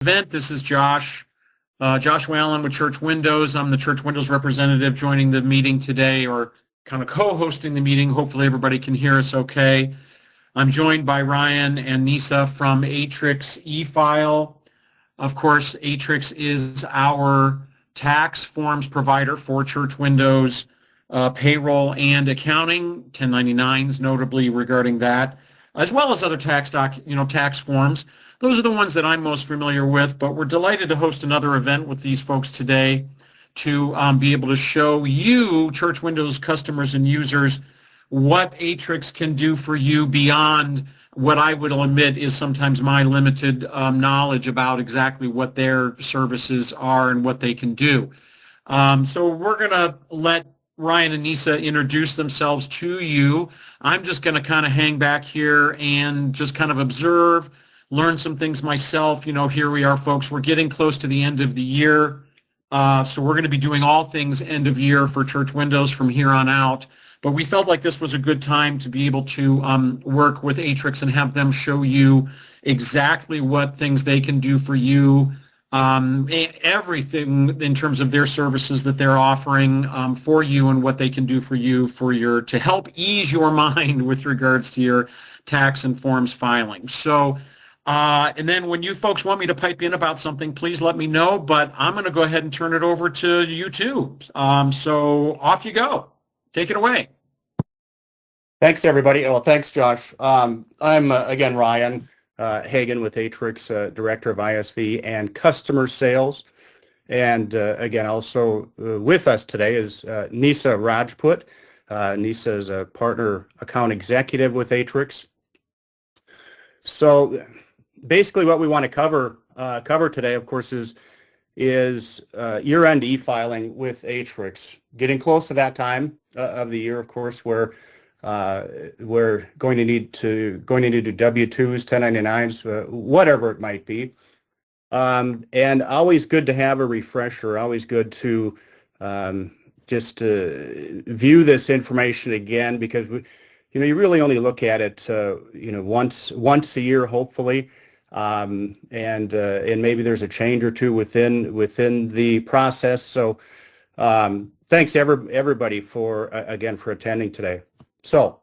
event. This is Josh Whalen with Church Windows. I'm the Church Windows representative joining the meeting today, or kind of co-hosting the meeting. Hopefully everybody can hear us okay. I'm joined by Ryan and Nisa from Aatrix eFile. Of course, Aatrix is our tax forms provider for Church Windows payroll and accounting, 1099s notably regarding that, as well as other tax forms. Those are the ones that I'm most familiar with, but we're delighted to host another event with these folks today to be able to show you, Church Windows customers and users, what Aatrix can do for you beyond what I would admit is sometimes my limited knowledge about exactly what their services are and what they can do. So we're going to let Ryan and Nisa introduce themselves to you. I'm just going to kind of hang back here and just kind of observe, learn some things myself. You know, here we are, folks. We're getting close to the end of the year. So we're going to be doing all things end of year for Church Windows from here on out. But we felt like this was a good time to be able to work with Aatrix and have them show you exactly what things they can do for you, everything in terms of their services that they're offering for you and what they can do for you to help ease your mind with regards to your tax and forms filing. So, and then when you folks want me to pipe in about something, please let me know, but I'm going to go ahead and turn it over to you two. So off you go. Take it away. Thanks, everybody. Well, thanks, Josh. I'm, again, Ryan Hagan with Aatrix, Director of ISV and Customer Sales. And again, also with us today is Nisa Rajput. Nisa is a Partner Account Executive with Aatrix. So basically what we want to cover today, of course, is year-end e-filing with Aatrix. Getting close to that time of the year, of course, where we're going to need to do W-2s, 1099s, whatever it might be. And always good to have a refresher. Always good to just view this information again, because you really only look at it once a year, hopefully. And maybe there's a change or two within the process. So thanks everybody for attending today. So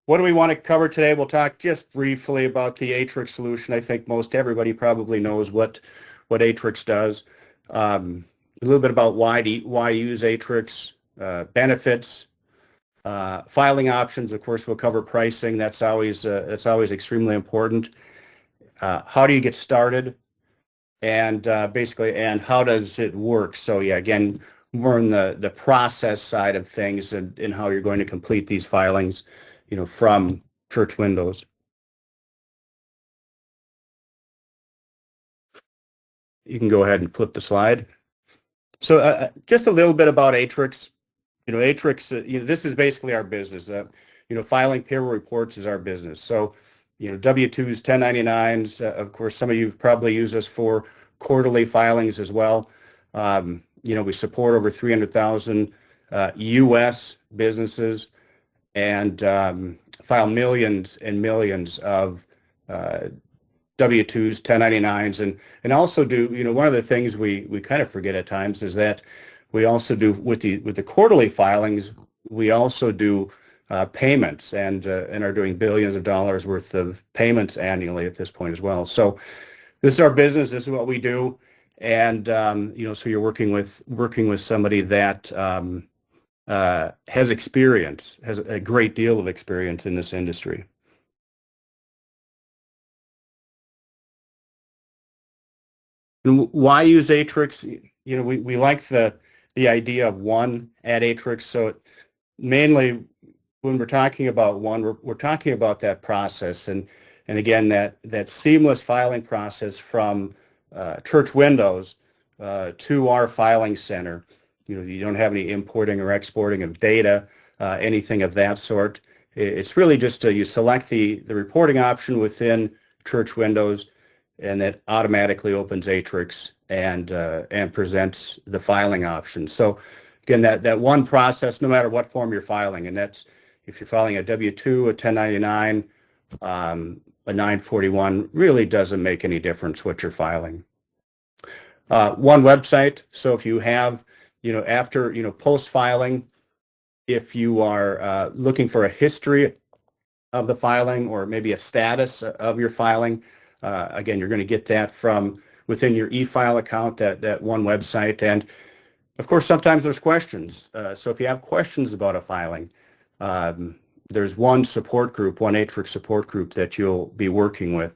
what do we want to cover today? We'll talk just briefly about the Aatrix solution. I think most everybody probably knows what Aatrix does. A little bit about why use Aatrix, benefits, filing options. Of course, we'll cover pricing. That's always extremely important. How do you get started, and basically, and how does it work? So yeah, again, more in the process side of things, and how you're going to complete these filings, from Church Windows. You can go ahead and flip the slide. So just a little bit about Aatrix. Aatrix, this is basically our business. Filing payroll reports is our business. So, W-2s, 1099s, of course, some of you probably use us for quarterly filings as well. We support over 300,000 U.S. businesses and file millions and millions of W-2s, 1099s, and also do, one of the things we kind of forget at times is that we also do, with the quarterly filings, we also do payments and are doing billions of dollars worth of payments annually at this point as well. So this is our business. This is what we do. And, so you're working with somebody that has a great deal of experience in this industry. And why use Aatrix? We like the idea of one at Aatrix. So mainly when we're talking about one, we're talking about that process. And again, that seamless filing process from Church Windows to our filing center. You don't have any importing or exporting of data, anything of that sort. It's really just you select the reporting option within Church Windows, and that automatically opens Aatrix and presents the filing option. So again, that one process, no matter what form you're filing, and that's if you're filing a W-2, a 1099, a 941 really doesn't make any difference what you're filing. One website. So if you have, after, post filing, if you are looking for a history of the filing or maybe a status of your filing, again, you're going to get that from within your eFile account, that one website. And of course, sometimes there's questions. So if you have questions about a filing, there's one support group, one Aatrix support group that you'll be working with.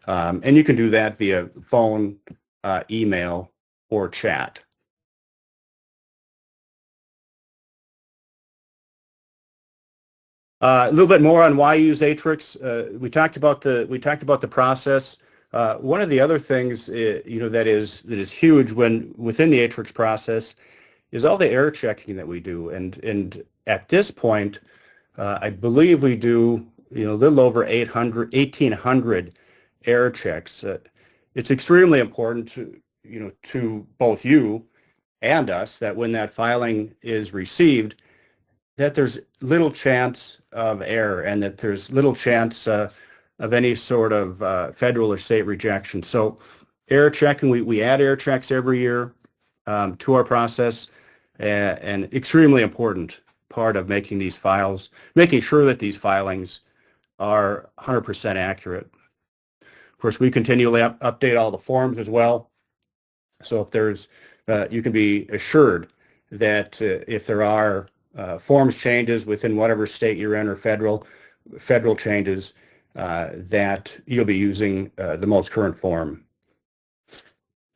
And you can do that via phone, email, or chat. A little bit more on why use Aatrix. We talked about the process. One of the other things, that is huge within the Aatrix process is all the error checking that we do. And at this point, I believe we do a little over 1,800 error checks. It's extremely important to both you and us that when that filing is received, that there's little chance of error and that there's little chance of any sort of federal or state rejection. So error checking, we add error checks every year to our process, and extremely important part of making these files, making sure that these filings are 100% accurate. Of course, we continually update all the forms as well. So if there's, you can be assured that if there are forms changes within whatever state you're in or federal changes, that you'll be using the most current form.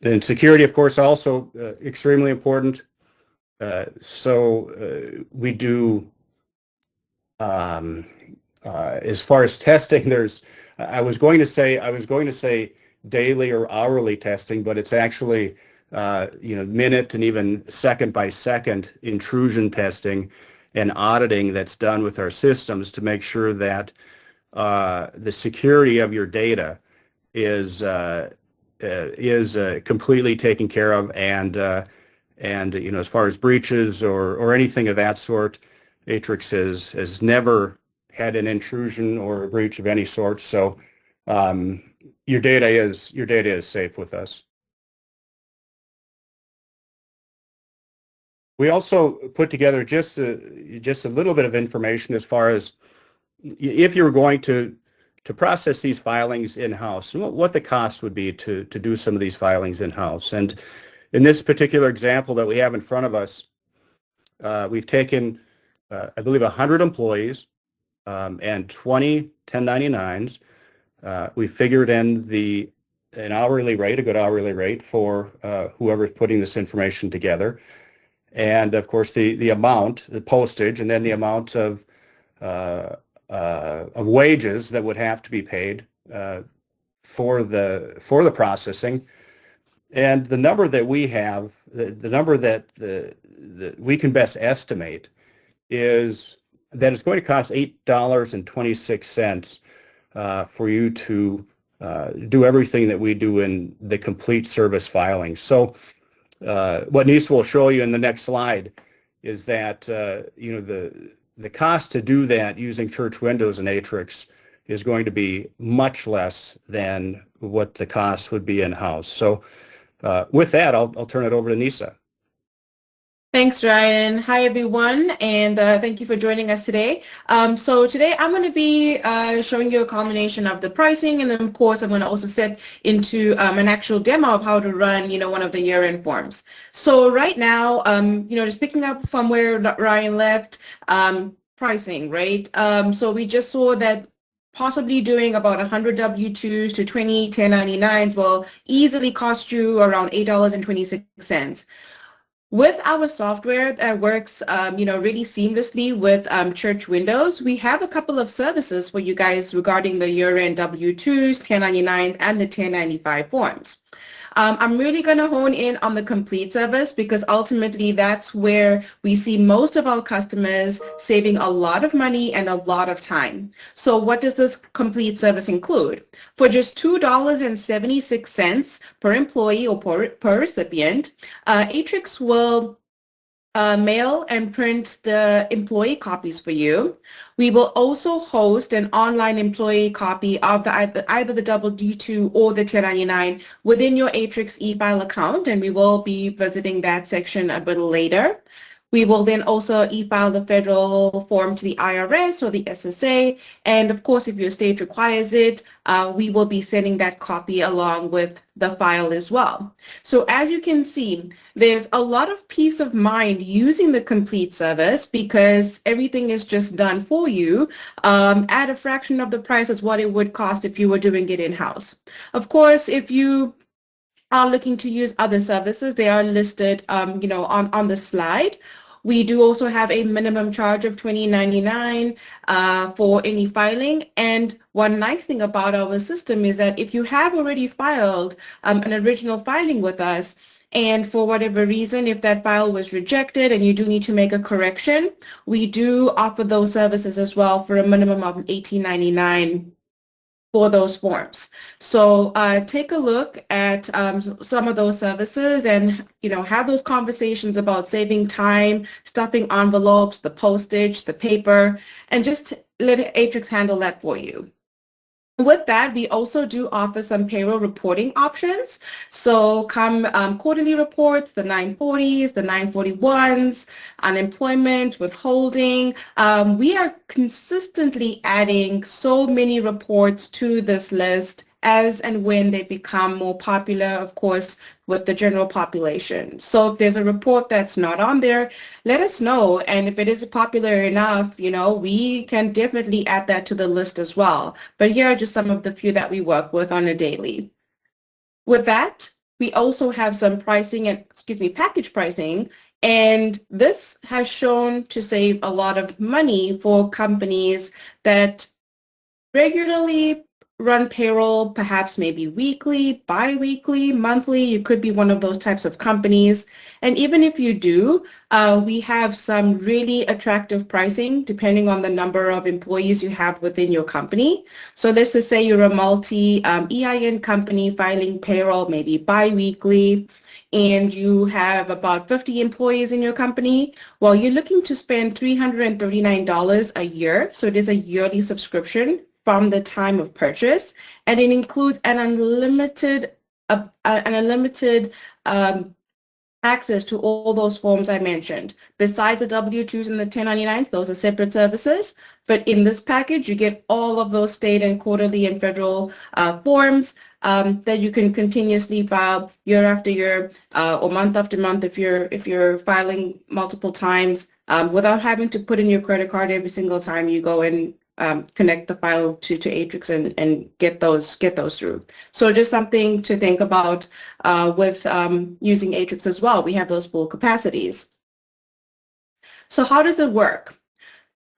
And security, of course, also extremely important. So we do, as far as testing, I was going to say daily or hourly testing, but it's actually minute and even second by second intrusion testing and auditing that's done with our systems to make sure that the security of your data is completely taken care of, and as far as breaches or anything of that sort, Aatrix has never had an intrusion or a breach of any sort. So your data is safe with us. We also put together just a little bit of information as far as if you were going to process these filings in-house, what the cost would be to do some of these filings in-house. And in this particular example that we have in front of us, we've taken, I believe, 100 employees and 20 1099s. We figured in an hourly rate, a good hourly rate for whoever's putting this information together. And of course, the amount, the postage, and then the amount of wages that would have to be paid for the processing. And the number that we have, the number that we can best estimate is that it's going to cost $8.26 for you to do everything that we do in the complete service filing. So what Nisa will show you in the next slide is that the cost to do that using Church Windows and Aatrix is going to be much less than what the cost would be in-house. So with that, I'll turn it over to Nisa. Thanks, Ryan. Hi, everyone, and thank you for joining us today. So today I'm going to be showing you a combination of the pricing, and then of course I'm going to also set into an actual demo of how to run, one of the year-end forms. So right now, just picking up from where Ryan left, pricing, right? So we just saw that possibly doing about 100 W-2s to 20 1099s will easily cost you around $8.26. With our software that works, really seamlessly with Church Windows, we have a couple of services for you guys regarding the year-end W-2s, 1099s, and the 1095 forms. I'm really going to hone in on the complete service because ultimately that's where we see most of our customers saving a lot of money and a lot of time. So what does this complete service include? For just $2.76 per employee or per recipient, Aatrix will mail and print the employee copies for you. We will also host an online employee copy of either the W-2 or the 1099 within your Aatrix eFile account, and we will be visiting that section a bit later. We will then also e-file the federal form to the IRS or the SSA, and of course, if your state requires it, we will be sending that copy along with the file as well. So as you can see, there's a lot of peace of mind using the complete service because everything is just done for you at a fraction of the price as what it would cost if you were doing it in-house. Of course, if you are looking to use other services, they are listed on the slide. We do also have a minimum charge of $20.99 for any filing. And one nice thing about our system is that if you have already filed an original filing with us, and for whatever reason, if that file was rejected and you do need to make a correction, we do offer those services as well for a minimum of $18.99 for those forms. So take a look at some of those services and, have those conversations about saving time, stuffing envelopes, the postage, the paper, and just let Aatrix handle that for you. With that, we also do offer some payroll reporting options. So come quarterly reports, the 940s, the 941s, unemployment, withholding. We are consistently adding so many reports to this list as and when they become more popular, of course, with the general population. So if there's a report that's not on there, let us know. And if it is popular enough, we can definitely add that to the list as well. But here are just some of the few that we work with on a daily. With that, we also have some package pricing. And this has shown to save a lot of money for companies that regularly run payroll, perhaps maybe weekly, bi-weekly, monthly. You could be one of those types of companies. And even if you do, we have some really attractive pricing depending on the number of employees you have within your company. So let's just say you're a multi-EIN company filing payroll maybe bi-weekly, and you have about 50 employees in your company. Well, you're looking to spend $339 a year. So it is a yearly subscription from the time of purchase, and it includes an unlimited access to all those forms I mentioned. Besides the W-2s and the 1099s, those are separate services, but in this package, you get all of those state and quarterly and federal forms that you can continuously file year after year or month after month if you're filing multiple times without having to put in your credit card every single time you go and connect the file to Aatrix and get those through. So just something to think about with using Aatrix as well. We have those full capacities. So how does it work?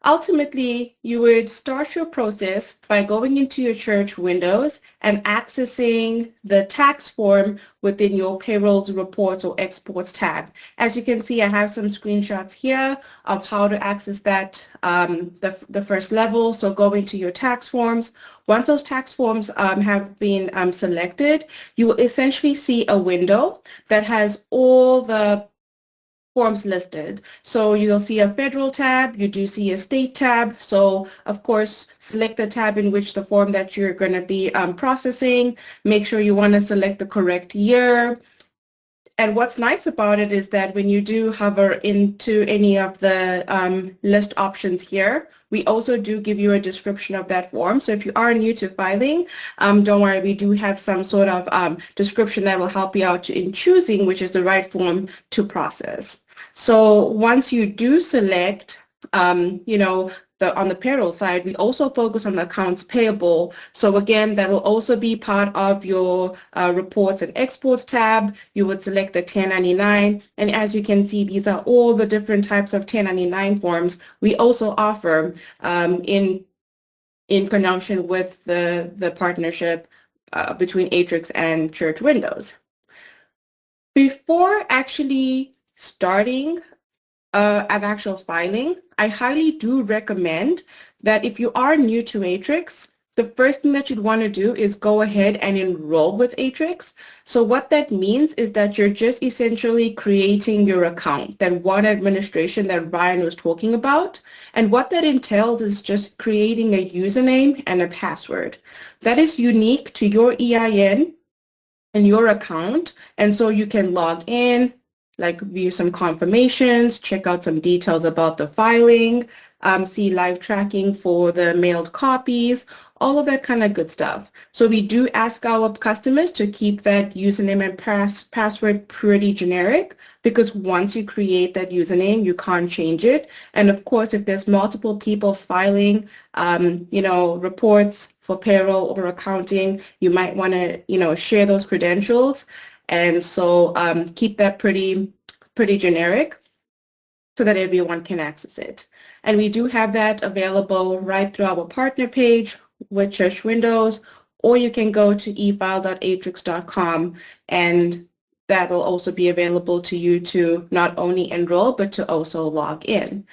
Ultimately, you would start your process by going into your church windows and accessing the tax form within your payrolls, reports, or exports tab. As you can see, I have some screenshots here of how to access that, the first level. So go into your tax forms. Once those tax forms have been selected, you will essentially see a window that has all the forms listed. So you'll see a federal tab, you do see a state tab. So of course, select the tab in which the form that you're going to be processing. Make sure you want to select the correct year. And what's nice about it is that when you do hover into any of the list options here, we also do give you a description of that form. So if you are new to filing, don't worry, we do have some sort of description that will help you out in choosing which is the right form to process. So once you do select, on the payroll side, we also focus on the accounts payable. So again, that will also be part of your reports and exports tab. You would select the 1099. And as you can see, these are all the different types of 1099 forms we also offer in conjunction with the partnership between Aatrix and Church Windows. Before actually starting an actual filing, I highly do recommend that if you are new to Aatrix, the first thing that you'd want to do is go ahead and enroll with Aatrix. So what that means is that you're just essentially creating your account, that one administration that Ryan was talking about. And what that entails is just creating a username and a password that is unique to your EIN and your account. And so you can log in, like view some confirmations, check out some details about the filing, see live tracking for the mailed copies, all of that kind of good stuff. So we do ask our customers to keep that username and password pretty generic, because once you create that username, you can't change it. And of course, if there's multiple people filing, reports for payroll or accounting, you might want to, share those credentials. And so keep that pretty generic so that everyone can access it. And we do have that available right through our partner page with Church Windows, or you can go to efile.aatrix.com, and that'll also be available to you to not only enroll, but to also log in.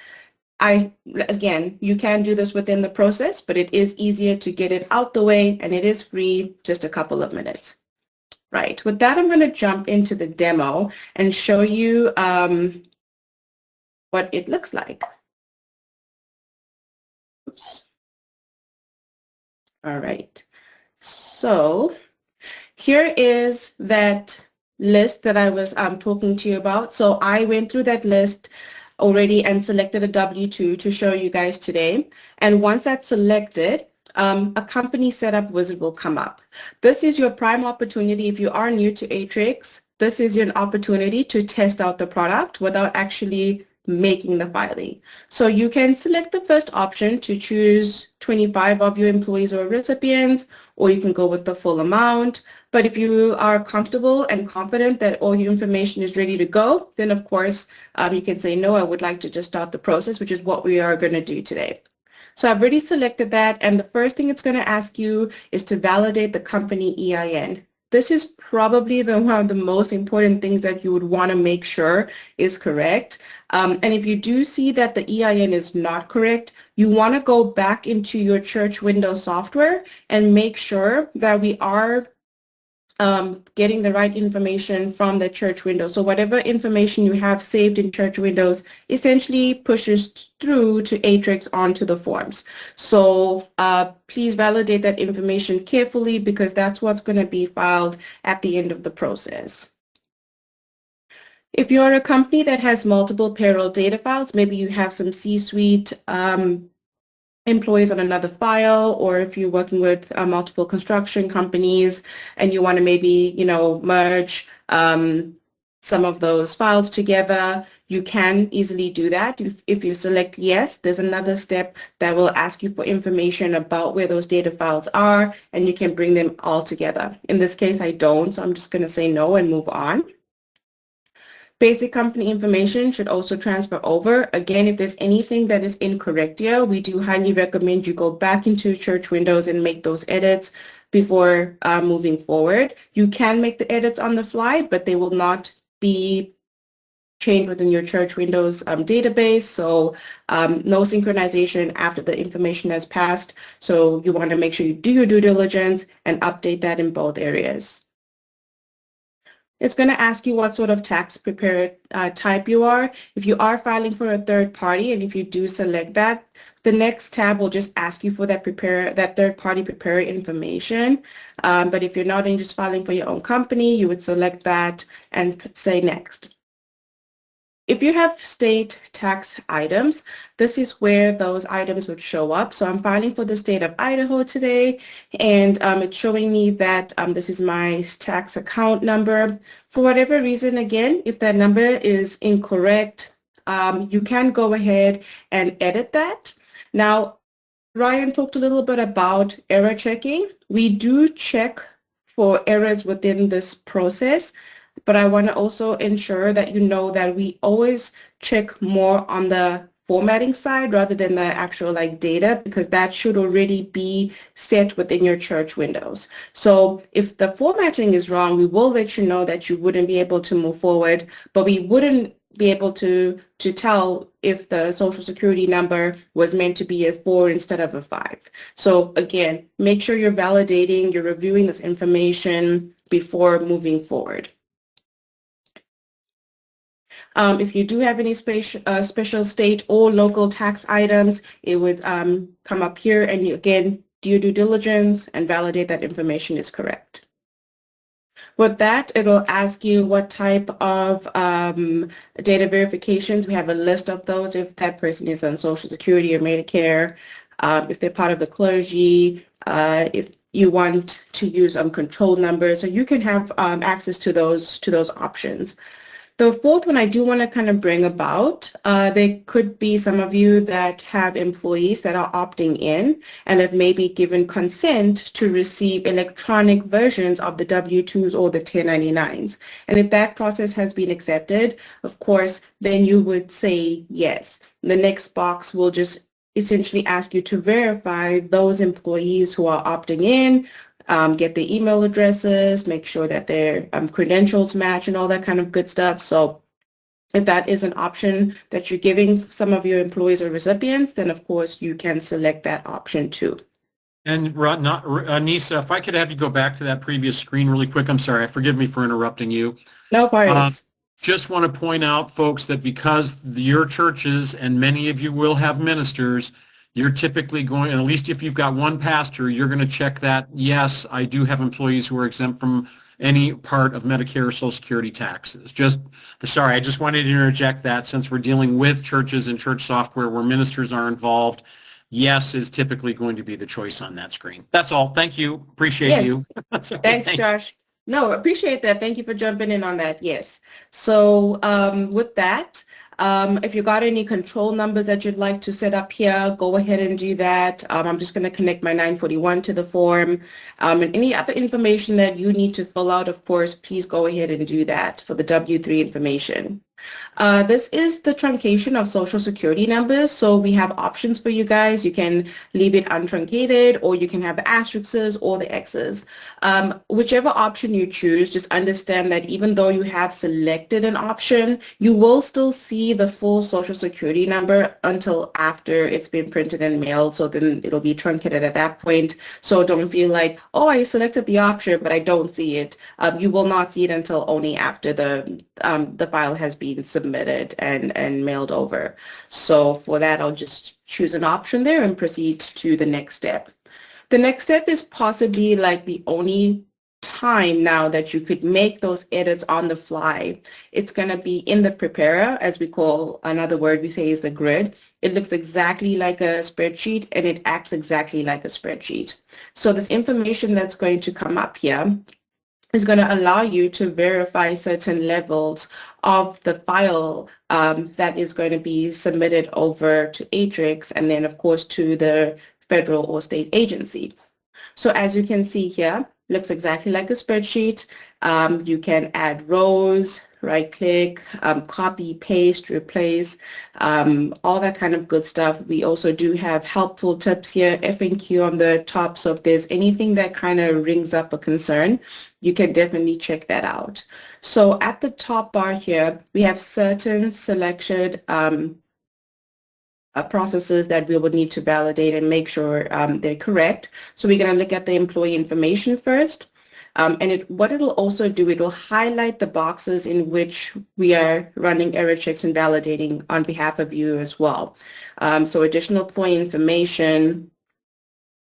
Again, you can do this within the process, but it is easier to get it out the way, and it is free, just a couple of minutes. Right, with that, I'm going to jump into the demo and show you what it looks like. Oops. All right, so here is that list that I was talking to you about. So I went through that list already and selected a W-2 to show you guys today. And once that's selected, a company setup wizard will come up. This is your prime opportunity. If you are new to Aatrix, this is your opportunity to test out the product without actually making the filing. So you can select the first option to choose 25 of your employees or recipients, or you can go with the full amount. But if you are comfortable and confident that all your information is ready to go, then of course you can say, no, I would like to just start the process, which is what we are going to do today. So I've already selected that, and the first thing it's going to ask you is to validate the company EIN. This is probably one of the most important things that you would want to make sure is correct. And if you do see that the EIN is not correct, you want to go back into your Church Windows software and make sure that we are getting the right information from the Church Windows. So whatever information you have saved in Church Windows essentially pushes through to Aatrix onto the forms. So please validate that information carefully, because that's what's going to be filed at the end of the process. If you're a company that has multiple payroll data files, maybe you have some C-suite employees on another file, or if you're working with multiple construction companies and you want to maybe, merge some of those files together, you can easily do that. If you select yes, there's another step that will ask you for information about where those data files are, and you can bring them all together. In this case, I don't, so I'm just going to say no and move on. Basic company information should also transfer over. Again, if there's anything that is incorrect here, we do highly recommend you go back into Church Windows and make those edits before moving forward. You can make the edits on the fly, but they will not be changed within your Church Windows database. So no synchronization after the information has passed. So you want to make sure you do your due diligence and update that in both areas. It's going to ask you what sort of tax preparer type you are. If you are filing for a third party, and if you do select that, the next tab will just ask you for that third party preparer information. But if you're not just filing for your own company, you would select that and say next. If you have state tax items, this is where those items would show up. So I'm filing for the state of Idaho today, and it's showing me that this is my tax account number. For whatever reason, again, if that number is incorrect, you can go ahead and edit that. Now, Ryan talked a little bit about error checking. We do check for errors within this process, but I want to also ensure that you know that we always check more on the formatting side rather than the actual data, because that should already be set within your Church Windows. So if the formatting is wrong, we will let you know that you wouldn't be able to move forward, but we wouldn't be able to tell if the social security number was meant to be a 4 instead of a 5. So again, make sure you're validating, you're reviewing this information before moving forward. If you do have any special state or local tax items, it would come up here, and you, again, do your due diligence and validate that information is correct. With that, it'll ask you what type of data verifications. We have a list of those if that person is on Social Security or Medicare, if they're part of the clergy, if you want to use control numbers. So you can have access to those options. The fourth one I do want to kind of bring about, there could be some of you that have employees that are opting in and have maybe given consent to receive electronic versions of the W-2s or the 1099s. And if that process has been accepted, of course, then you would say yes. The next box will just essentially ask you to verify those employees who are opting in, get the email addresses, make sure that their credentials match and all that kind of good stuff. So if that is an option that you're giving some of your employees or recipients, then of course you can select that option too. And Nisa, if I could have you go back to that previous screen really quick. I'm sorry. Forgive me for interrupting you. No worries. Just want to point out, folks, that because your churches and many of you will have ministers, you're typically going, and at least if you've got one pastor, you're going to check that, yes, I do have employees who are exempt from any part of Medicare or Social Security taxes. Sorry, I just wanted to interject that since we're dealing with churches and church software where ministers are involved, yes is typically going to be the choice on that screen. That's all. Thank you. Appreciate you. Sorry, Thanks, Josh. No, appreciate that. Thank you for jumping in on that. Yes. So with that, if you got any control numbers that you'd like to set up here, go ahead and do that. I'm just going to connect my 941 to the form. And any other information that you need to fill out, of course, please go ahead and do that for the W-3 information. This is the truncation of Social Security numbers. So we have options for you guys. You can leave it untruncated, or you can have the asterisks or the X's. Whichever option you choose, just understand that even though you have selected an option, you will still see the full Social Security number until after it's been printed and mailed. So then it'll be truncated at that point. So don't feel like, oh, I selected the option, but I don't see it. You will not see it until only after the file has been submitted and mailed over. So for that, I'll just choose an option there and proceed to the next step. The next step is possibly like the only time now that you could make those edits on the fly. It's going to be in the preparer, as we call, another word we say is the grid. It looks exactly like a spreadsheet and it acts exactly like a spreadsheet. So this information that's going to come up here is going to allow you to verify certain levels of the file that is going to be submitted over to Aatrix and then, of course, to the federal or state agency. So as you can see here, looks exactly like a spreadsheet. You can add rows, right-click, copy, paste, replace, all that kind of good stuff. We also do have helpful tips here, FAQ on the top. So if there's anything that kind of rings up a concern, you can definitely check that out. So at the top bar here, we have certain selected processes that we would need to validate and make sure they're correct. So we're going to look at the employee information first. And what it'll also do, it'll highlight the boxes in which we are running error checks and validating on behalf of you as well. So additional employee information.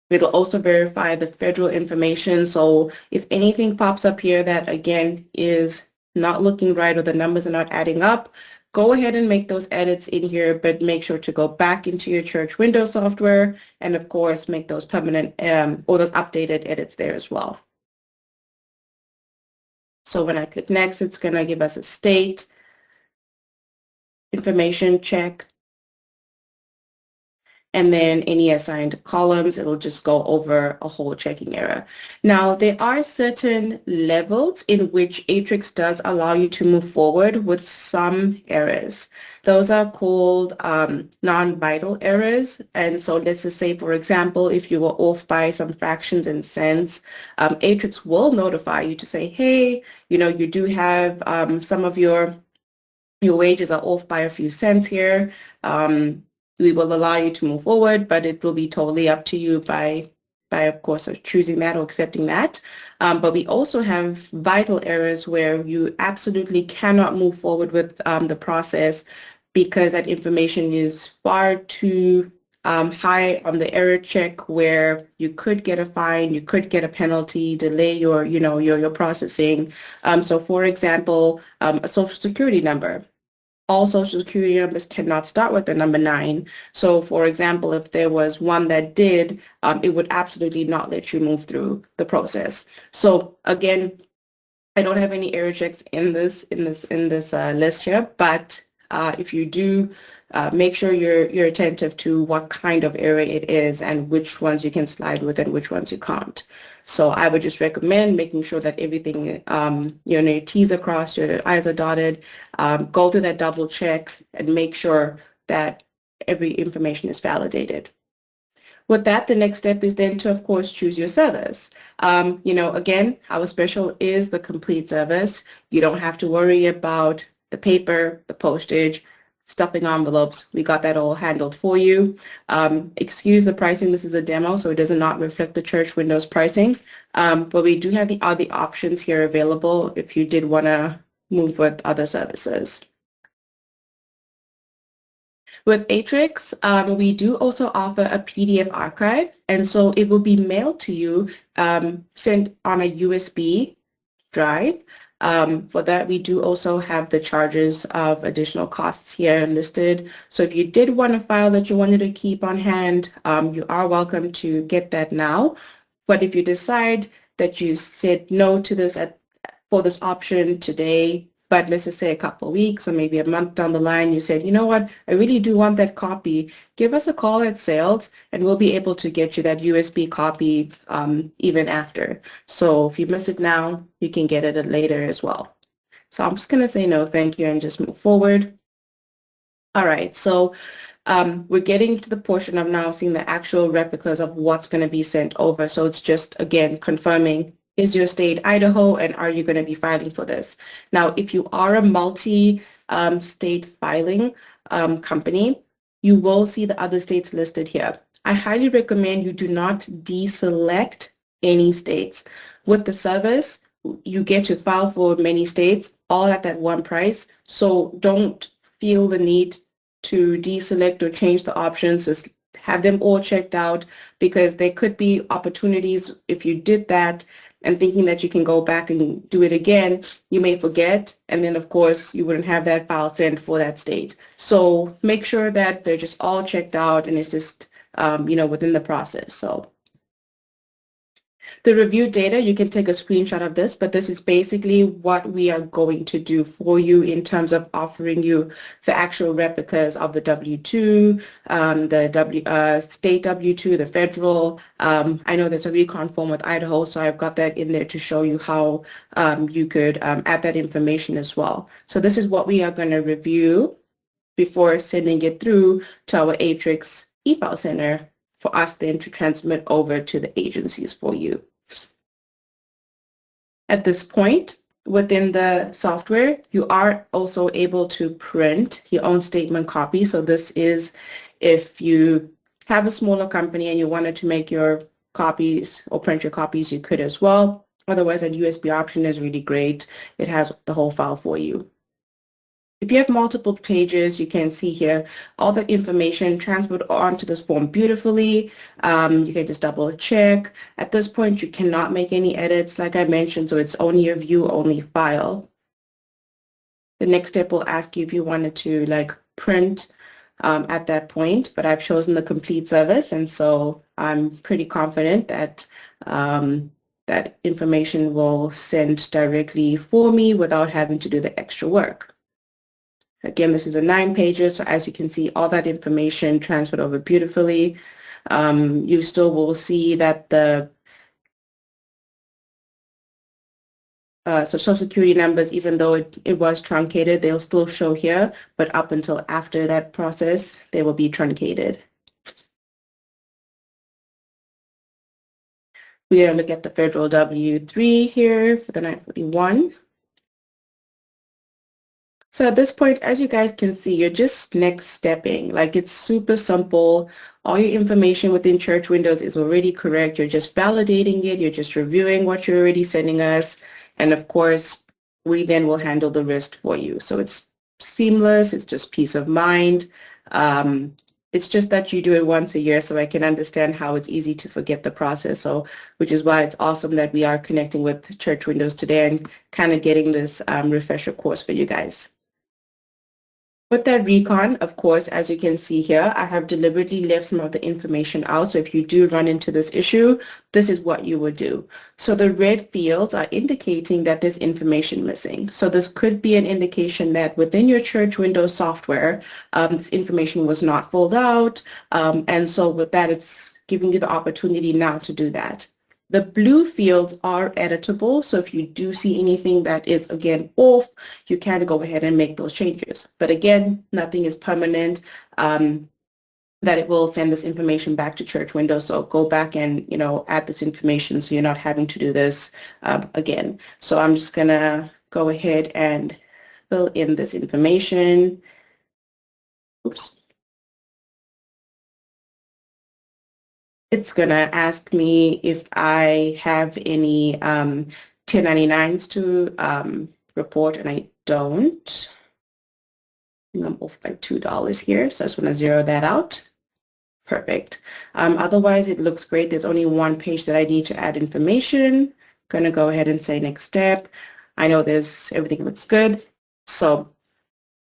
It'll also verify the federal information. So if anything pops up here that, again, is not looking right or the numbers are not adding up, go ahead and make those edits in here, but make sure to go back into your church Windows software and, of course, make those permanent or those updated edits there as well. So when I click next, it's going to give us a state information check. And then any assigned columns, it'll just go over a whole checking error. Now, there are certain levels in which Aatrix does allow you to move forward with some errors. Those are called non-vital errors. And so let's just say, for example, if you were off by some fractions and cents, Aatrix will notify you to say, hey, you know, you do have some of your your wages are off by a few cents here, we will allow you to move forward, but it will be totally up to you by of course, choosing that or accepting that. But we also have vital areas where you absolutely cannot move forward with the process because that information is far too high on the error check, where you could get a fine, you could get a penalty, delay your, your processing. So for example, a social security number. All social security numbers cannot start with the number 9. So for example, if there was one that did, it would absolutely not let you move through the process. So again, I don't have any error checks in this list here, but if you do, make sure you're attentive to what kind of error it is and which ones you can slide with and which ones you can't. So I would just recommend making sure that everything, your T's are crossed, your I's are dotted, go through that double check and make sure that every information is validated. With that, the next step is then to, of course, choose your service. Again, our special is the complete service. You don't have to worry about the paper, the postage, stuffing envelopes. We got that all handled for you. Excuse the pricing. This is a demo, so it does not reflect the Church Windows pricing. But we do have the other options here available if you did want to move with other services. With Aatrix, we do also offer a PDF archive, and so it will be mailed to you, sent on a USB drive. For that, we do also have the charges of additional costs here listed. So if you did want a file that you wanted to keep on hand, you are welcome to get that now. But if you decide that you said no to this for this option today, but let's just say a couple of weeks or maybe a month down the line, you said, you know what, I really do want that copy, give us a call at sales and we'll be able to get you that USB copy even after. So if you miss it now, you can get it later as well. So I'm just going to say no, thank you, and just move forward. All right, so we're getting to the portion of now seeing the actual replicas of what's going to be sent over. So it's just, again, confirming, is your state Idaho, and are you going to be filing for this? Now, if you are a multi-state filing company, you will see the other states listed here. I highly recommend you do not deselect any states. With the service, you get to file for many states, all at that one price. So don't feel the need to deselect or change the options. Just have them all checked out, because there could be opportunities if you did that and thinking that you can go back and do it again, you may forget, and then of course you wouldn't have that file sent for that state. So make sure that they're just all checked out and it's just within the process. So the review data, you can take a screenshot of this, but this is basically what we are going to do for you in terms of offering you the actual replicas of the W-2, the state W-2, the federal. I know there's a recon form with Idaho, so I've got that in there to show you how you could add that information as well. So this is what we are going to review before sending it through to our Aatrix eFile Center for us then to transmit over to the agencies for you. At this point, within the software, you are also able to print your own statement copy. So this is if you have a smaller company and you wanted to make your copies or print your copies, you could as well. Otherwise, that USB option is really great. It has the whole file for you. If you have multiple pages, you can see here all the information transferred onto this form beautifully. You can just double check. At this point, you cannot make any edits, like I mentioned, so it's only a view-only file. The next step will ask you if you wanted to print at that point, but I've chosen the complete service, and so I'm pretty confident that that information will send directly for me without having to do the extra work. Again, this is a 9 pages, so as you can see, all that information transferred over beautifully. You still will see that the Social Security numbers, even though it was truncated, they'll still show here, but up until after that process, they will be truncated. We're going to look at the federal W-3 here for the 941. So at this point, as you guys can see, you're just next stepping. Like it's super simple. All your information within Church Windows is already correct. You're just validating it. You're just reviewing what you're already sending us. And of course, we then will handle the rest for you. So it's seamless. It's just peace of mind. It's just that you do it once a year, so I can understand how it's easy to forget the process. So, which is why it's awesome that we are connecting with Church Windows today and kind of getting this refresher course for you guys. With that recon, of course, as you can see here, I have deliberately left some of the information out. So if you do run into this issue, this is what you would do. So the red fields are indicating that there's information missing. So this could be an indication that within your Church Windows software, this information was not filled out. And so with that, it's giving you the opportunity now to do that. The blue fields are editable, so if you do see anything that is, again, off, you can go ahead and make those changes. But again, nothing is permanent, that it will send this information back to Church Windows, so go back and, add this information so you're not having to do this again. So I'm just going to go ahead and fill in this information. Oops. It's going to ask me if I have any 1099s to report, and I don't. I'm off by $2 here, so I just want to zero that out. Perfect. Otherwise, it looks great. There's only one page that I need to add information. Going to go ahead and say next step. I know everything looks good. So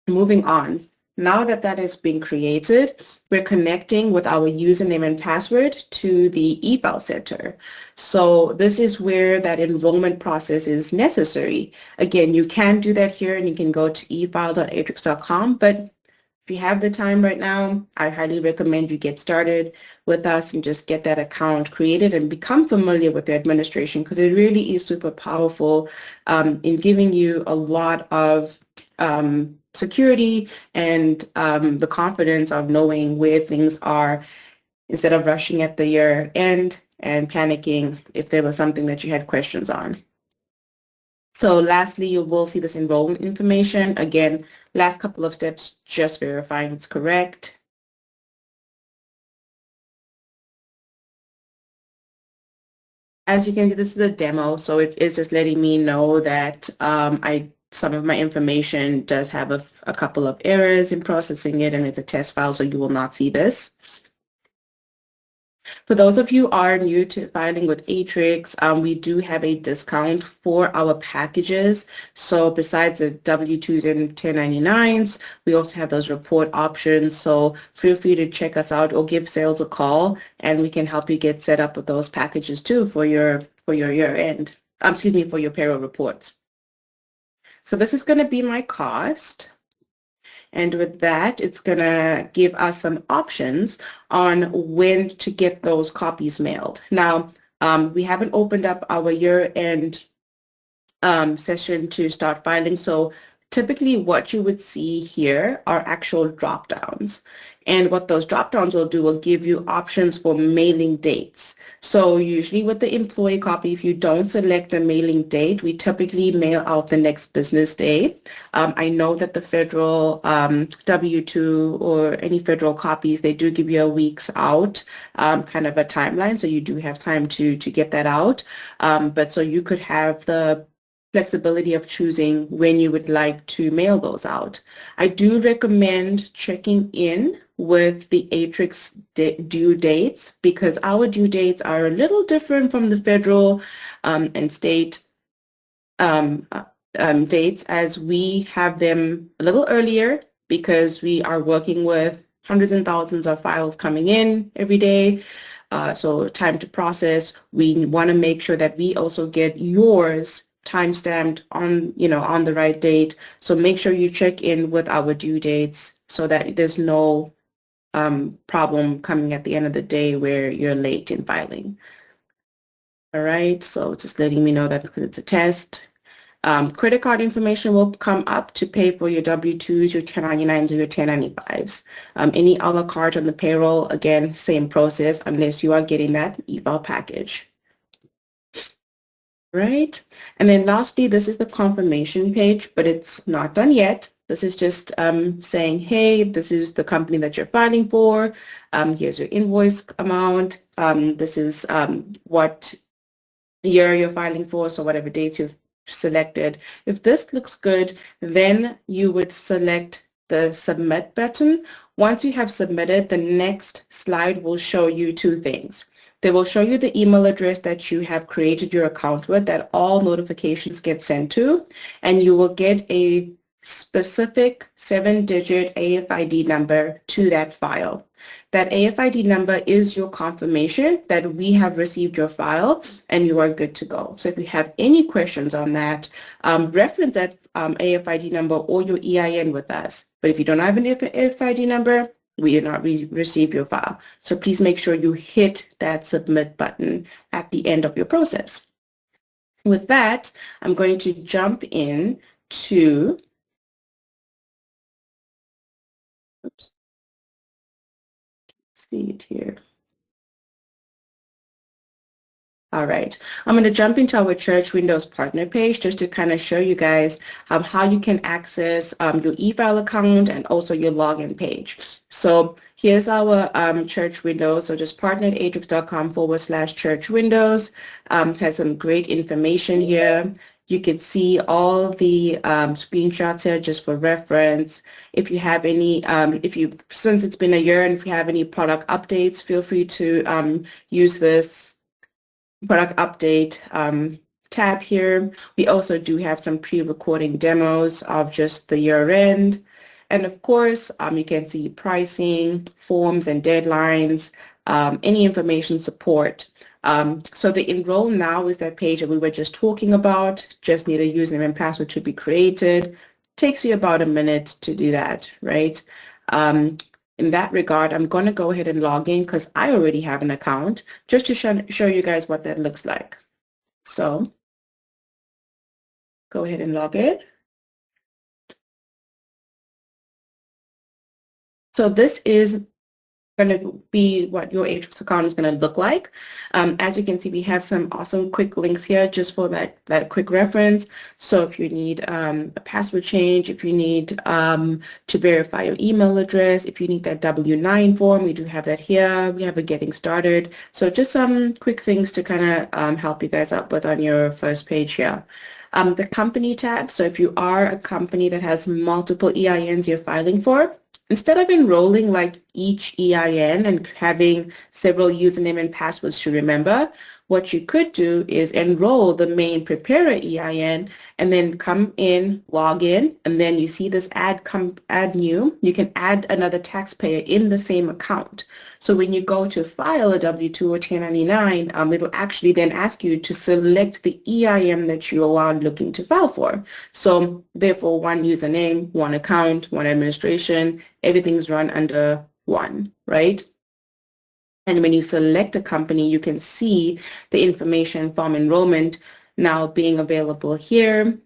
moving on. Now that that has been created, we're connecting with our username and password to the eFile center. So this is where that enrollment process is necessary. Again, you can do that here and you can go to efile.aatrix.com, but if you have the time right now, I highly recommend you get started with us and just get that account created and become familiar with the administration, because it really is super powerful in giving you a lot of security and the confidence of knowing where things are instead of rushing at the year end and panicking if there was something that you had questions on. So lastly, you will see this enrollment information. Again, last couple of steps, just verifying it's correct. As you can see, this is a demo, so it is just letting me know that some of my information does have a couple of errors in processing it, and it's a test file, so you will not see this. For those of you who are new to filing with Aatrix, we do have a discount for our packages. So besides the W-2s and 1099s, we also have those report options. So feel free to check us out or give sales a call, and we can help you get set up with those packages too for your year end. For your payroll reports. So this is going to be my cost. And with that, it's going to give us some options on when to get those copies mailed. Now, we haven't opened up our year-end session to start filing. So typically what you would see here are actual drop-downs. And what those drop-downs will do will give you options for mailing dates. So usually with the employee copy, if you don't select a mailing date, we typically mail out the next business day. I know that the federal W-2 or any federal copies, they do give you a week's out, kind of a timeline. So you do have time to get that out. But so you could have the flexibility of choosing when you would like to mail those out. I do recommend checking in with the Aatrix due dates, because our due dates are a little different from the federal and state dates, as we have them a little earlier because we are working with hundreds and thousands of files coming in every day. So time to process. We want to make sure that we also get yours time-stamped on the right date. So make sure you check in with our due dates so that there's no problem coming at the end of the day where you're late in filing. All right, so just letting me know that because it's a test. Credit card information will come up to pay for your W-2s, your 1099s, or your 1095s. Any a la carte on the payroll, again, same process unless you are getting that eFile package. Right, and then lastly, this is the confirmation page, but it's not done yet. This is just saying, hey, this is the company that you're filing for. Here's your invoice amount. This is what year you're filing for, so whatever date you've selected. If this looks good, then you would select the submit button. Once you have submitted, the next slide will show you two things. They will show you the email address that you have created your account with that all notifications get sent to, and you will get a specific 7-digit AFID number to that file. That AFID number is your confirmation that we have received your file and you are good to go. So if you have any questions on that, reference that AFID number or your EIN with us. But if you don't have an AFID number, we did not receive your file. So please make sure you hit that submit button at the end of your process. With that, I'm going to jump in to, oops, see it here. All right, I'm going to jump into our Church Windows partner page just to kind of show you guys how you can access your eFile account and also your login page. So here's our Church Windows. So just partner at aatrix.com/Church Windows. Has some great information here. You can see all the screenshots here just for reference. If you have any, since it's been a year, and if you have any product updates, feel free to use this product update tab here. We also do have some pre-recording demos of just the year end. And of course, you can see pricing, forms and deadlines, any information support. So the enroll now is that page that we were just talking about. Just need a username and password to be created. Takes you about a minute to do that, right? In that regard, I'm going to go ahead and log in because I already have an account just to show you guys what that looks like. So go ahead and log in. So this is going to be what your Aatrix account is going to look like. As you can see, we have some awesome quick links here just for that quick reference. So if you need a password change, if you need to verify your email address, if you need that W-9 form, we do have that here. We have a getting started. So just some quick things to kind of help you guys out with on your first page here. The company tab. So if you are a company that has multiple EINs you're filing for, instead of enrolling like each EIN and having several username and passwords to remember, what you could do is enroll the main preparer EIN and then come in, log in, and then you see this add new. You can add another taxpayer in the same account. So when you go to file a W-2 or 1099, it'll actually then ask you to select the EIN that you are looking to file for. So therefore, one username, one account, one administration, everything's run under one, right? And when you select a company, you can see the information from enrollment now being available here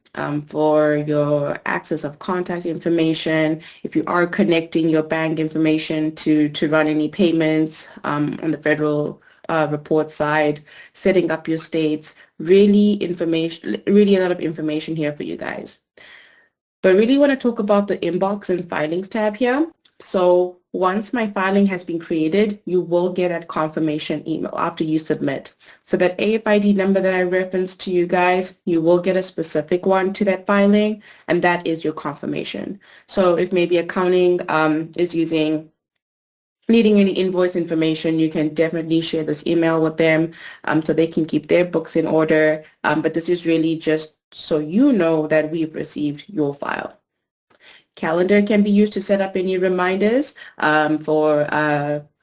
for your access of contact information. If you are connecting your bank information to run any payments on the federal report side, setting up your states, really a lot of information here for you guys. But I really want to talk about the inbox and filings tab here. So once my filing has been created, you will get a confirmation email after you submit. So that AFID number that I referenced to you guys, you will get a specific one to that filing, and that is your confirmation. So if maybe accounting is needing any invoice information, you can definitely share this email with them so they can keep their books in order. But this is really just so you know that we've received your file. Calendar can be used to set up any reminders for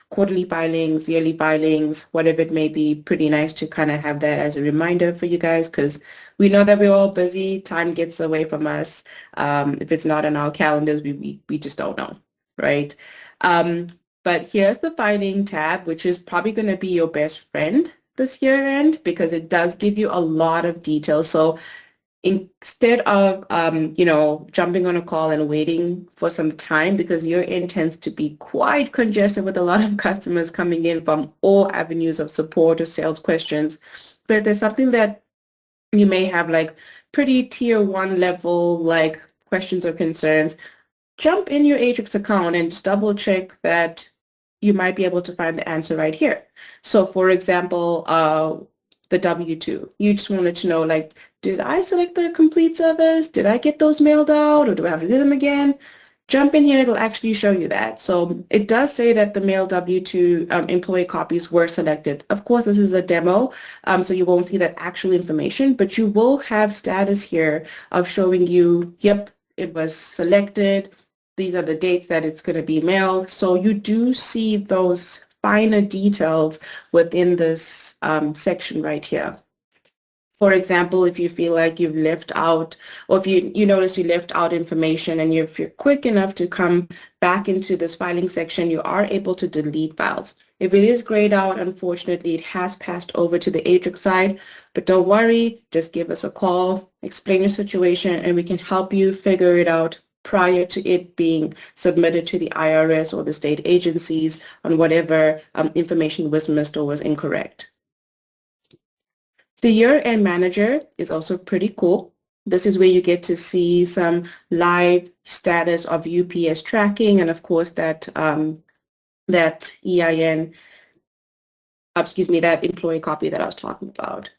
quarterly filings, yearly filings, whatever it may be. Pretty nice to kind of have that as a reminder for you guys because we know that we're all busy. Time gets away from us. If it's not on our calendars, we just don't know, right? But here's the filing tab, which is probably going to be your best friend this year end because it does give you a lot of details. So instead of, jumping on a call and waiting for some time because your end tends to be quite congested with a lot of customers coming in from all avenues of support or sales questions. But there's something that you may have like pretty tier 1 level like questions or concerns, jump in your Aatrix account and just double check that you might be able to find the answer right here. So for example, the W-2, you just wanted to know, like, did I select the complete service? Did I get those mailed out, or do I have to do them again? Jump in here, it'll actually show you that. So it does say that the mail W-2 employee copies were selected. Of course, this is a demo, so you won't see that actual information, but you will have status here of showing you, yep, it was selected. These are the dates that it's going to be mailed. So you do see those finer details within this section right here. For example, if you feel like you've left out, or if you notice you left out information, and if you're quick enough to come back into this filing section, you are able to delete files. If it is grayed out, unfortunately, it has passed over to the Aatrix side, but don't worry, just give us a call, explain your situation, and we can help you figure it out prior to it being submitted to the IRS or the state agencies on whatever information was missed or was incorrect. The year-end manager is also pretty cool. This is where you get to see some live status of UPS tracking, and of course that that EIN, that employee copy that I was talking about.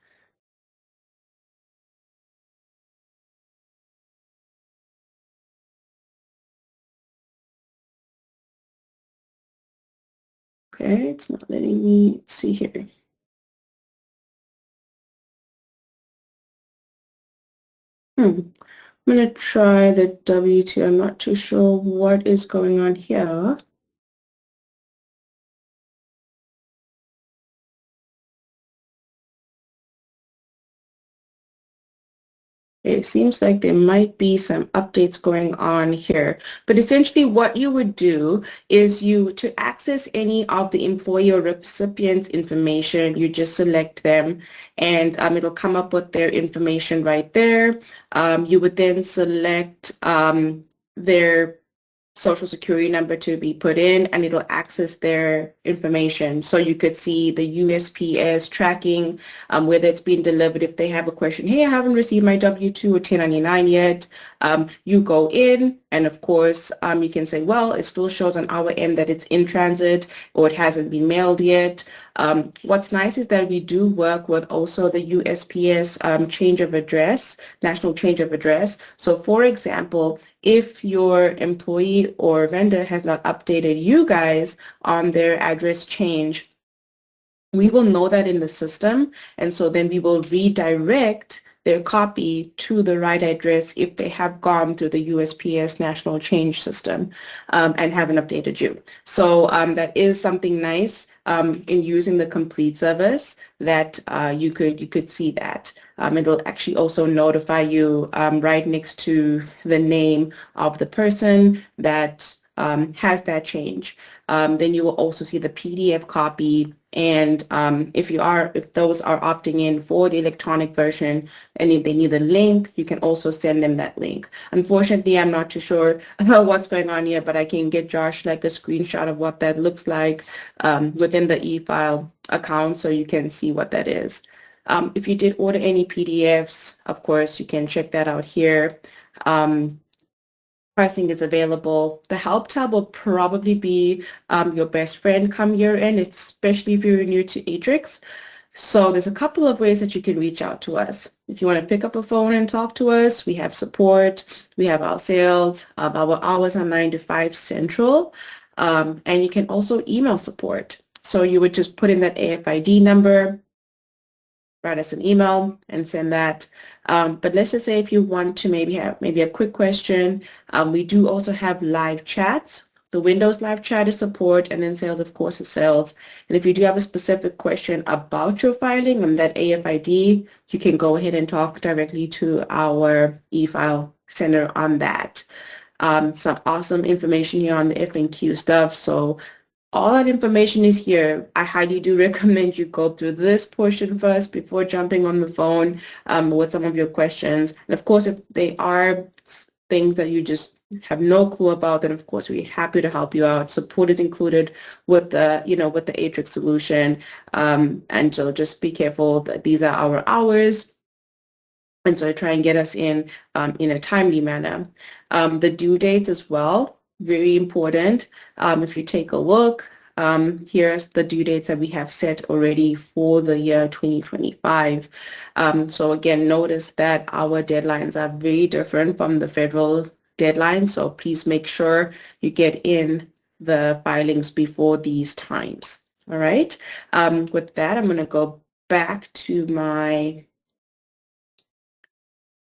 Okay, it's not letting me see here. I'm going to try the W-2. I'm not too sure what is going on here. It seems like there might be some updates going on here. But essentially what you would do is to access any of the employee or recipient's information, you just select them, and it'll come up with their information right there. You would then select their social security number to be put in, and it'll access their information. So you could see the USPS tracking, whether it's been delivered. If they have a question, hey, I haven't received my W-2 or 1099 yet, you go in, and of course you can say, well, it still shows on our end that it's in transit, or it hasn't been mailed yet. What's nice is that we do work with also the USPS change of address, national change of address. So for example, if your employee or vendor has not updated you guys on their address change, we will know that in the system, and so then we will redirect their copy to the right address if they have gone through the USPS national change system and haven't updated you. So that is something nice in using the complete service, that you could see that. It'll actually also notify you right next to the name of the person that has that change. Then you will also see the PDF copy, and if those are opting in for the electronic version and if they need a link, you can also send them that link. Unfortunately, I'm not too sure about what's going on here, but I can get Josh like a screenshot of what that looks like within the eFile account, so you can see what that is. If you did order any PDFs, of course, you can check that out here. Pricing is available. The help tab will probably be your best friend come year end, especially if you're new to Aatrix. So there's a couple of ways that you can reach out to us. If you want to pick up a phone and talk to us, we have support, we have our sales, our hours are 9 to 5 Central, and you can also email support. So you would just put in that AFID number, write us an email and send that. But let's just say if you want to maybe have a quick question, we do also have live chats. The Windows live chat is support, and then sales, of course, is sales. And if you do have a specific question about your filing and that AFID, you can go ahead and talk directly to our eFile center on that. Some awesome information here on the FAQ stuff. So all that information is here. I highly do recommend you go through this portion first before jumping on the phone with some of your questions. And of course, if they are things that you just have no clue about, then of course we're happy to help you out. Support is included with the, with the Aatrix solution. And so just be careful that these are our hours. And so try and get us in a timely manner. The due dates as well, very important. If you take a look, here's the due dates that we have set already for the year 2025. So again, notice that our deadlines are very different from the federal deadlines. So please make sure you get in the filings before these times. All right. With that, I'm going to go back to my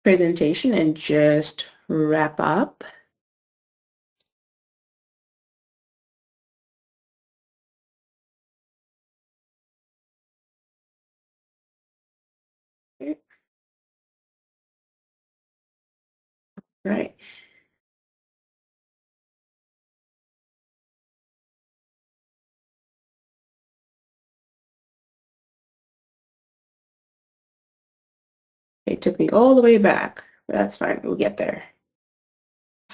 presentation and just wrap up. Right. It took me all the way back. That's fine. We'll get there.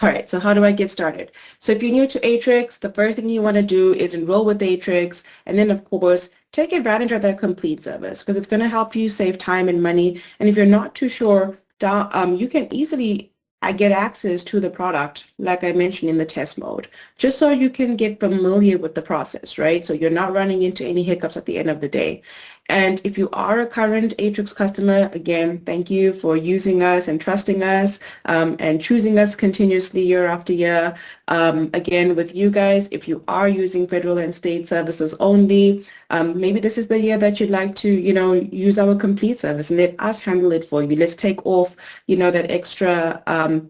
All right, so how do I get started? So if you're new to Aatrix, the first thing you want to do is enroll with Aatrix, and then of course, take advantage of their complete service because it's going to help you save time and money. And if you're not too sure, you can easily get access to the product, like I mentioned in the test mode, just so you can get familiar with the process, right? So you're not running into any hiccups at the end of the day. And if you are a current Aatrix customer, again, thank you for using us and trusting us and choosing us continuously year after year. Again, with you guys, if you are using federal and state services only, maybe this is the year that you'd like to, use our complete service and let us handle it for you. Let's take off, that extra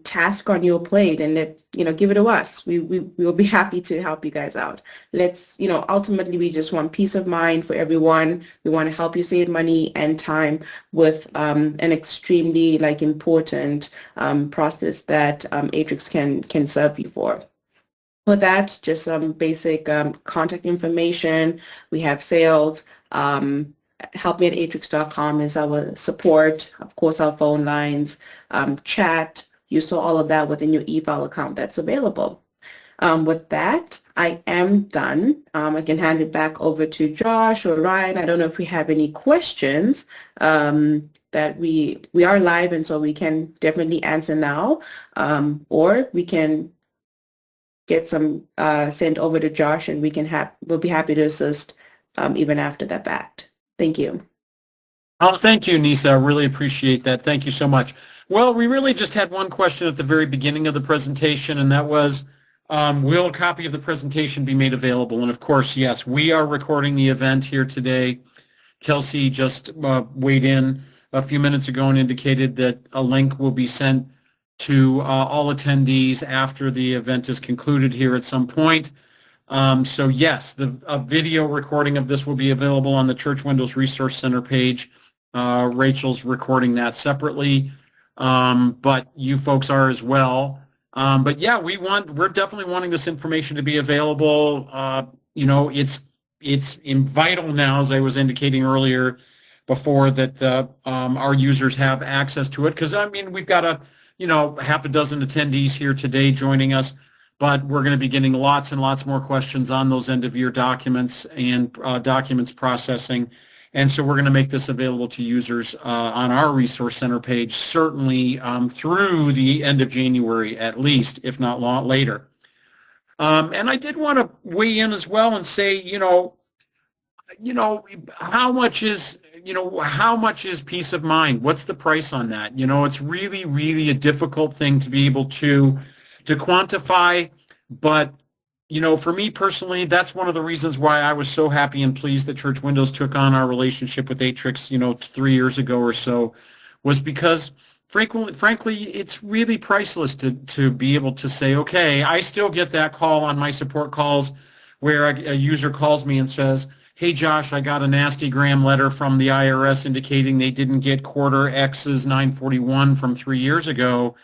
task on your plate and give it to us. We will be happy to help you guys out. Let's, ultimately we just want peace of mind for everyone. We want to help you save money and time with an extremely important process that Aatrix can serve you for. With that, just some basic contact information. We have sales. helpme@aatrix.com is our support. Of course, our phone lines, chat. You saw all of that within your eFile account that's available. With that, I am done. I can hand it back over to Josh or Ryan. I don't know if we have any questions that we are live, and so we can definitely answer now, or we can get some sent over to Josh, and we'll be happy to assist even after that fact. Thank you. Oh, thank you, Nisa. I really appreciate that. Thank you so much. Well, we really just had one question at the very beginning of the presentation, and that was, will a copy of the presentation be made available? And of course, yes, we are recording the event here today. Kelsey just weighed in a few minutes ago and indicated that a link will be sent to all attendees after the event is concluded here at some point. So yes, a video recording of this will be available on the Church Windows Resource Center page. Rachel's recording that separately, but you folks are as well. But yeah, we're definitely wanting this information to be available. It's vital now, as I was indicating earlier before, that our users have access to it, because we've got half a dozen attendees here today joining us, but we're going to be getting lots and lots more questions on those end-of-year documents and documents processing. And so we're going to make this available to users on our Resource Center page, certainly through the end of January at least, if not later. And I did want to weigh in as well and say, how much is peace of mind? What's the price on that? It's really, really a difficult thing to be able to quantify, but for me personally, that's one of the reasons why I was so happy and pleased that Church Windows took on our relationship with Aatrix, 3 years ago or so, was because frankly, it's really priceless to be able to say, okay, I still get that call on my support calls where a user calls me and says, hey, Josh, I got a nasty gram letter from the IRS indicating they didn't get quarter X's 941 from 3 years ago.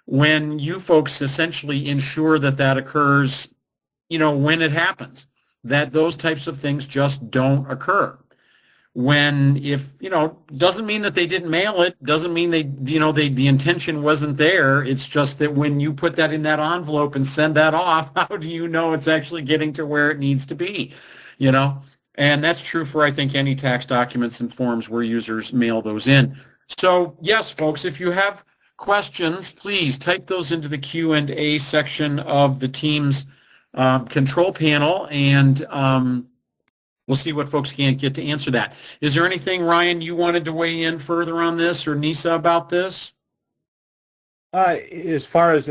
When you folks essentially ensure that occurs, when it happens, that those types of things just don't occur. Doesn't mean that they didn't mail it, doesn't mean the intention wasn't there. It's just that when you put that in that envelope and send that off, how do you know it's actually getting to where it needs to be, And that's true for, I think, any tax documents and forms where users mail those in. So yes, folks, if you have questions, please type those into the Q&A section of the Teams control panel, and we'll see what folks can get to answer that. Is there anything, Ryan, you wanted to weigh in further on this, or Nisa, about this? As far as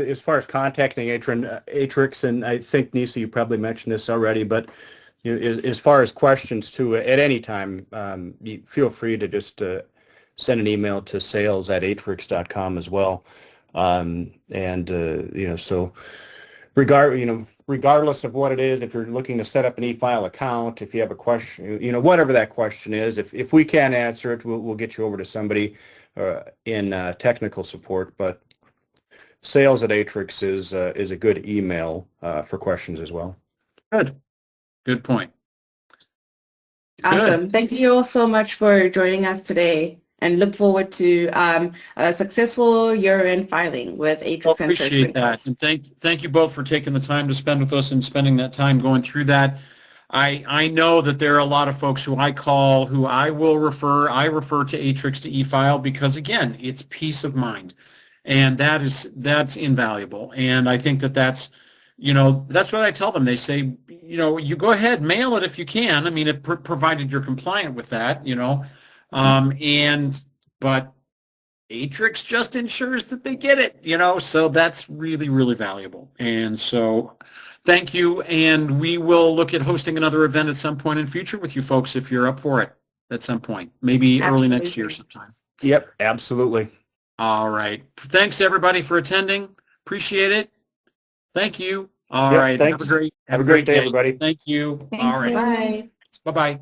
contacting Aatrix, and I think Nisa, you probably mentioned this already, but you know, as far as questions too, at any time, you feel free to just send an email to sales@aatrix.com as well. You know, so regardless of what it is, if you're looking to set up an eFile account, if you have a question, you know, whatever that question is, if we can't answer it, we'll get you over to somebody in technical support. But sales@Aatrix is a good email for questions as well. Good point. Awesome. Good. Thank you all so much for joining us today, and look forward to a successful year-end filing with Aatrix. Appreciate that, and thank you both for taking the time to spend with us and spending that time going through that. I know that there are a lot of folks who I call, who I refer to Aatrix to eFile, because again, it's peace of mind, and that's invaluable. And I think that's, you know, that's what I tell them. They say, you know, you go ahead, mail it if you can. I mean, if provided you're compliant with that, you know. But Aatrix just ensures that they get it, you know, so that's really, really valuable. And so thank you, and we will look at hosting another event at some point in future with you folks if you're up for it at some point, maybe early next year sometime. Yep, absolutely. All right. Thanks, everybody, for attending. Appreciate it. Thank you. All right. Thanks. Have a great day, everybody. Thank you. Thank you. All right. Bye. Bye-bye.